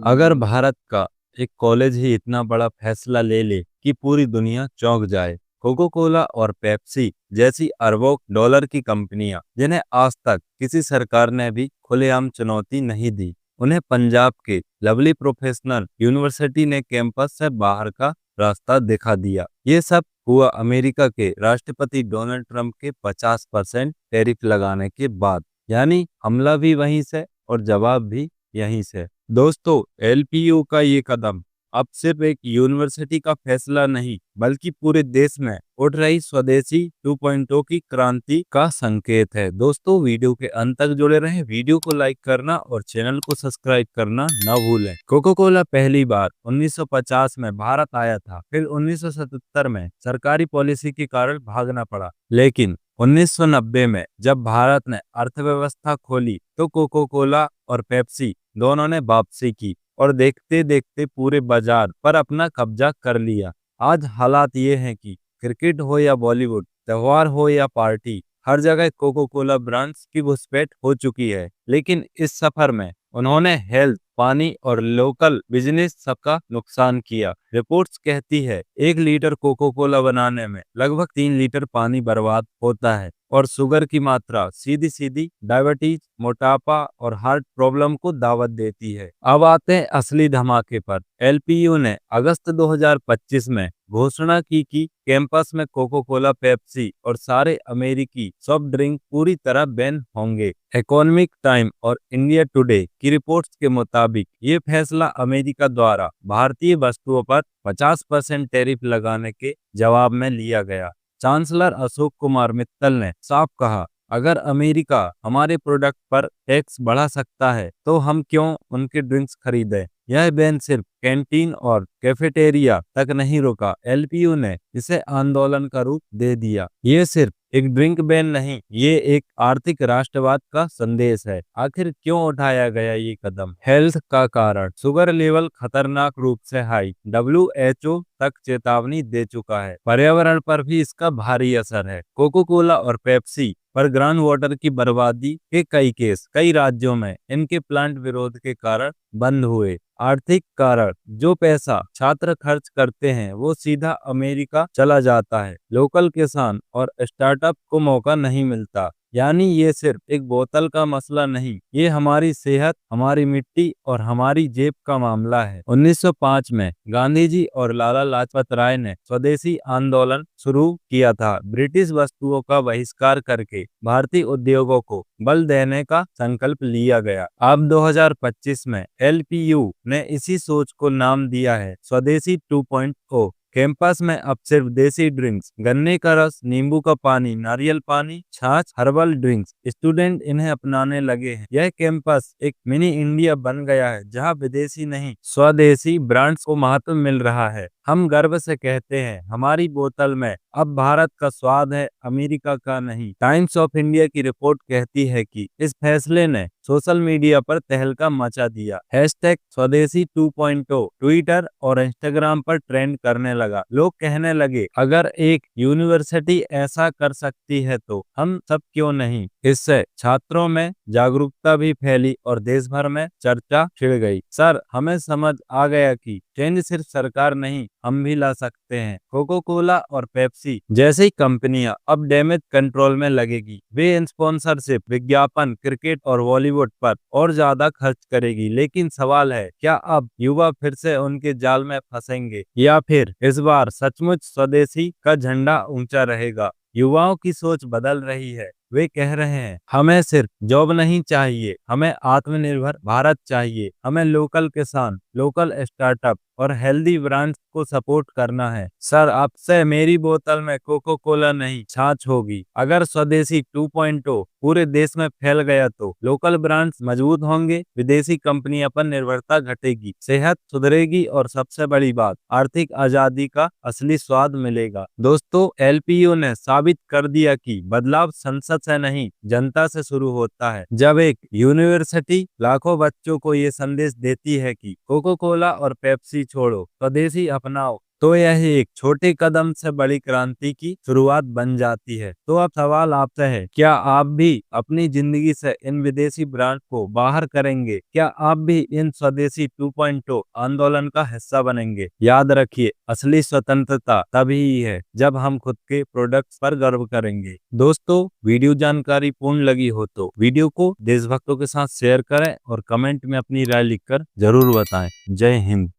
अगर भारत का एक कॉलेज ही इतना बड़ा फैसला ले ले कि पूरी दुनिया चौंक जाए। कोको कोला और पेप्सी जैसी अरबों डॉलर की कंपनियां, जिन्हें आज तक किसी सरकार ने भी खुलेआम चुनौती नहीं दी, उन्हें पंजाब के लवली प्रोफेशनल यूनिवर्सिटी ने कैंपस से बाहर का रास्ता दिखा दिया। ये सब हुआ अमेरिका के राष्ट्रपति डोनाल्ड ट्रंप के 50% टैरिफ लगाने के बाद। यानी हमला भी वहीं से और जवाब भी यहीं से। दोस्तों, एलपीयू का ये कदम अब सिर्फ एक यूनिवर्सिटी का फैसला नहीं, बल्कि पूरे देश में उठ रही स्वदेशी 2.0 की क्रांति का संकेत है। दोस्तों, वीडियो के अंत तक जुड़े रहें, वीडियो को लाइक करना और चैनल को सब्सक्राइब करना न भूलें। कोको कोला पहली बार 1950 में भारत आया था, फिर 1977 में सरकारी पॉलिसी के कारण भागना पड़ा, लेकिन 1990 में जब भारत ने अर्थव्यवस्था खोली तो कोको कोला और पेप्सी दोनों ने वापसी की और देखते देखते पूरे बाजार पर अपना कब्जा कर लिया। आज हालात ये हैं कि क्रिकेट हो या बॉलीवुड, त्योहार हो या पार्टी, हर जगह कोको कोला ब्रांड्स की घुसपैठ हो चुकी है। लेकिन इस सफर में उन्होंने हेल्थ, पानी और लोकल बिजनेस सबका नुकसान किया। रिपोर्ट्स कहती है 1 लीटर कोको कोला बनाने में लगभग 3 लीटर पानी बर्बाद होता है और शुगर की मात्रा सीधी सीधी डायबिटीज, मोटापा और हार्ट प्रॉब्लम को दावत देती है। अब आते हैं असली धमाके पर। एलपीयू ने अगस्त 2025 में घोषणा की कि कैंपस में कोको कोला, पेप्सी और सारे अमेरिकी सॉफ्ट ड्रिंक पूरी तरह बैन होंगे। इकोनॉमिक टाइम और इंडिया टुडे की रिपोर्ट्स के मुताबिक ये फैसला अमेरिका द्वारा भारतीय वस्तुओं पर 50% टैरिफ लगाने के जवाब में लिया गया। चांसलर अशोक कुमार मित्तल ने साफ कहा, अगर अमेरिका हमारे प्रोडक्ट पर टैक्स बढ़ा सकता है तो हम क्यों उनके ड्रिंक्स खरीदें। यह बैन सिर्फ कैंटीन और कैफेटेरिया तक नहीं रुका, एलपीयू ने इसे आंदोलन का रूप दे दिया। ये सिर्फ एक ड्रिंक बैन नहीं, ये एक आर्थिक राष्ट्रवाद का संदेश है। आखिर क्यों उठाया गया ये कदम? हेल्थ का कारण, शुगर लेवल खतरनाक रूप से हाई, डब्ल्यूएचओ तक चेतावनी दे चुका है। पर्यावरण पर भी इसका भारी असर है। कोको कोला और पेप्सी पर ग्राउंड वाटर की बर्बादी के कई केस कई राज्यों में इनके प्लांट विरोध के कारण बंद हुए। आर्थिक कारण, जो पैसा छात्र खर्च करते हैं वो सीधा अमेरिका चला जाता है। लोकल किसान और स्टार्टअप को मौका नहीं मिलता। यानी ये सिर्फ एक बोतल का मसला नहीं, ये हमारी सेहत, हमारी मिट्टी और हमारी जेब का मामला है। 1905 में गांधी जी और लाला लाजपत राय ने स्वदेशी आंदोलन शुरू किया था। ब्रिटिश वस्तुओं का बहिष्कार करके भारतीय उद्योगों को बल देने का संकल्प लिया गया। अब 2025 में एलपीयू ने इसी सोच को नाम दिया है स्वदेशी 2.0। कैंपस में अब सिर्फ देसी ड्रिंक्स, गन्ने का रस, नींबू का पानी, नारियल पानी, छाछ, हर्बल ड्रिंक्स, स्टूडेंट इन्हें अपनाने लगे हैं। यह कैंपस एक मिनी इंडिया बन गया है, जहां विदेशी नहीं स्वदेशी ब्रांड्स को महत्व मिल रहा है। हम गर्व से कहते हैं, हमारी बोतल में अब भारत का स्वाद है, अमेरिका का नहीं। टाइम्स ऑफ इंडिया की रिपोर्ट कहती है कि इस फैसले ने सोशल मीडिया पर तहलका मचा दिया। हैशटैग स्वदेशी 2.0 ट्विटर और इंस्टाग्राम पर ट्रेंड करने लगा। लोग कहने लगे, अगर एक यूनिवर्सिटी ऐसा कर सकती है तो हम सब क्यों नहीं। इससे छात्रों में जागरूकता भी फैली और देश भर में चर्चा छिड़ गई। सर, हमें समझ आ गया कि चेंज सिर्फ सरकार नहीं, हम भी ला सकते हैं। कोको कोला और पेप्सी जैसी कंपनियां अब डैमेज कंट्रोल में लगेगी। वे स्पॉन्सरशिप, विज्ञापन, क्रिकेट और बॉलीवुड पर और ज्यादा खर्च करेगी। लेकिन सवाल है, क्या अब युवा फिर से उनके जाल में फंसेंगे या फिर इस बार सचमुच स्वदेशी का झंडा ऊंचा रहेगा? युवाओं की सोच बदल रही है। वे कह रहे हैं, हमें सिर्फ जॉब नहीं चाहिए, हमें आत्मनिर्भर भारत चाहिए। हमें लोकल किसान, लोकल स्टार्टअप और हेल्दी ब्रांड्स को सपोर्ट करना है। सर, अब से मेरी बोतल में कोको कोला नहीं, छाछ होगी। अगर स्वदेशी 2.0 पूरे देश में फैल गया तो लोकल ब्रांड्स मजबूत होंगे, विदेशी कंपनियों पर निर्भरता घटेगी, सेहत सुधरेगी और सबसे बड़ी बात, आर्थिक आजादी का असली स्वाद मिलेगा। दोस्तों, एलपीयू ने साबित कर दिया कि बदलाव संसद से नहीं, जनता से शुरू होता है। जब एक यूनिवर्सिटी लाखों बच्चों को ये संदेश देती है कि कोको कोला और पेप्सी छोड़ो, स्वदेशी अपनाओ, तो यह एक छोटे कदम से बड़ी क्रांति की शुरुआत बन जाती है। तो अब सवाल आपसे है, क्या आप भी अपनी जिंदगी से इन विदेशी ब्रांड को बाहर करेंगे? क्या आप भी इन स्वदेशी 2.0 आंदोलन का हिस्सा बनेंगे? याद रखिए, असली स्वतंत्रता तभी है जब हम खुद के प्रोडक्ट्स पर गर्व करेंगे। दोस्तों, वीडियो जानकारी पूर्ण लगी हो तो वीडियो को देशभक्तों के साथ शेयर करें और कमेंट में अपनी राय लिखकर जरूर बताएं। जय हिंद।